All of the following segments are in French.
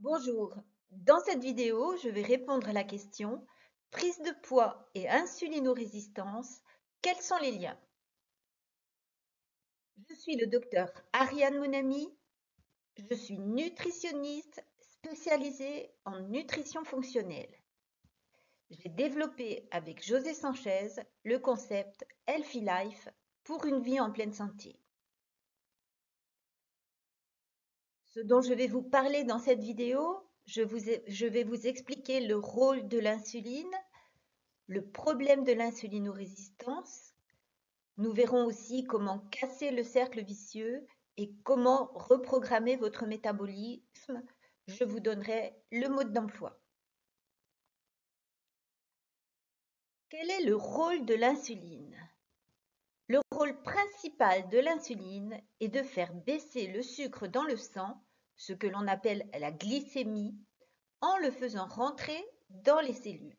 Bonjour, dans cette vidéo, je vais répondre à la question prise de poids et insulinorésistance, quels sont les liens? Je suis le docteur Ariane Monami, je suis nutritionniste spécialisée en nutrition fonctionnelle. J'ai développé avec José Sanchez le concept Healthy Life pour une vie en pleine santé. Ce dont je vais vous parler dans cette vidéo, je vais vous expliquer le rôle de l'insuline, le problème de l'insulinorésistance. Nous verrons aussi comment casser le cercle vicieux et comment reprogrammer votre métabolisme. Je vous donnerai le mode d'emploi. Quel est le rôle de l'insuline? Le rôle principal de l'insuline est de faire baisser le sucre dans le sang, ce que l'on appelle la glycémie, en le faisant rentrer dans les cellules.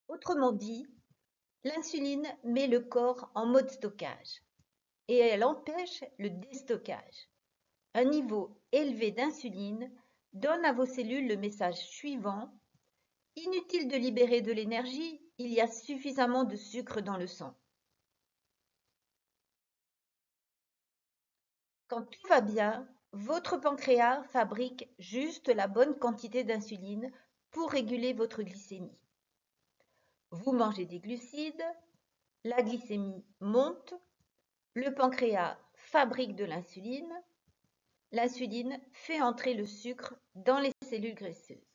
Autrement dit, l'insuline met le corps en mode stockage et elle empêche le déstockage. Un niveau élevé d'insuline donne à vos cellules le message suivant: inutile de libérer de l'énergie, il y a suffisamment de sucre dans le sang. Quand tout va bien, votre pancréas fabrique juste la bonne quantité d'insuline pour réguler votre glycémie. Vous mangez des glucides, la glycémie monte, le pancréas fabrique de l'insuline fait entrer le sucre dans les cellules graisseuses.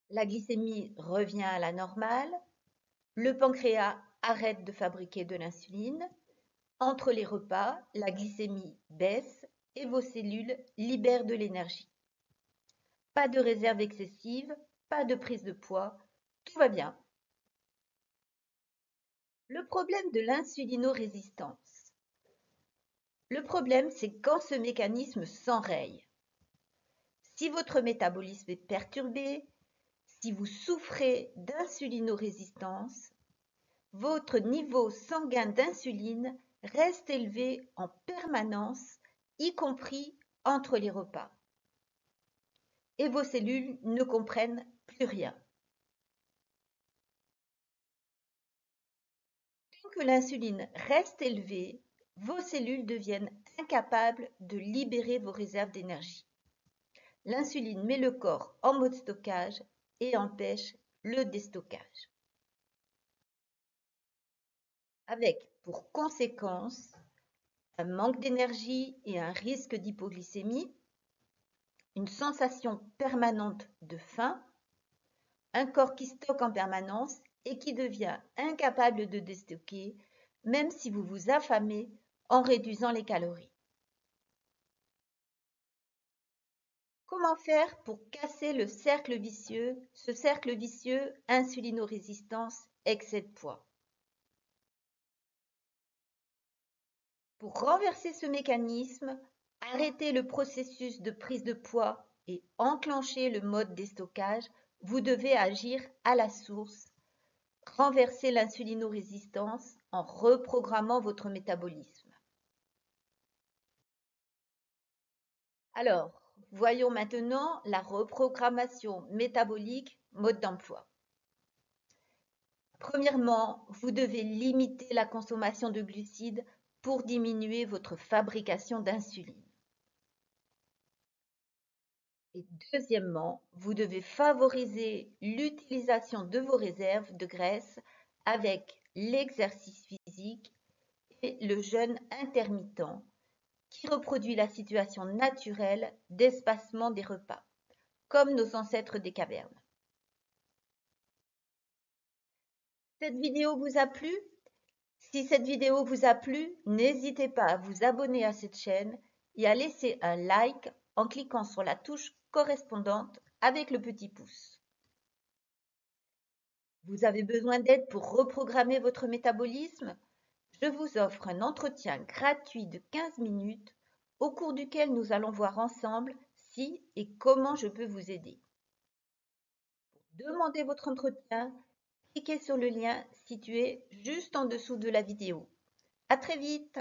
La glycémie revient à la normale, le pancréas arrête de fabriquer de l'insuline. Entre les repas, la glycémie baisse et vos cellules libèrent de l'énergie. Pas de réserve excessive, pas de prise de poids, tout va bien. Le problème de l'insulinorésistance. Le problème, c'est quand ce mécanisme s'enraye. Si votre métabolisme est perturbé, si vous souffrez d'insulinorésistance, votre niveau sanguin d'insuline reste élevé en permanence, y compris entre les repas. Et vos cellules ne comprennent plus rien. Tant que l'insuline reste élevée, vos cellules deviennent incapables de libérer vos réserves d'énergie. L'insuline met le corps en mode stockage et empêche le déstockage. Avec pour conséquence un manque d'énergie et un risque d'hypoglycémie, une sensation permanente de faim, un corps qui stocke en permanence et qui devient incapable de déstocker, même si vous vous affamez en réduisant les calories. Comment faire pour casser le cercle vicieux, ce cercle vicieux insulinorésistance, excès de poids? Pour renverser ce mécanisme, arrêter le processus de prise de poids et enclencher le mode déstockage, vous devez agir à la source, renverser l'insulinorésistance en reprogrammant votre métabolisme. Alors, voyons maintenant la reprogrammation métabolique, mode d'emploi. Premièrement, vous devez limiter la consommation de glucides pour diminuer votre fabrication d'insuline. Et deuxièmement, vous devez favoriser l'utilisation de vos réserves de graisse avec l'exercice physique et le jeûne intermittent qui reproduit la situation naturelle d'espacement des repas, comme nos ancêtres des cavernes. Cette vidéo vous a plu? Si cette vidéo vous a plu, n'hésitez pas à vous abonner à cette chaîne et à laisser un like en cliquant sur la touche correspondante avec le petit pouce. Vous avez besoin d'aide pour reprogrammer votre métabolisme? Je vous offre un entretien gratuit de 15 minutes au cours duquel nous allons voir ensemble si et comment je peux vous aider. Pour demander votre entretien, cliquez sur le lien situé juste en dessous de la vidéo. À très vite!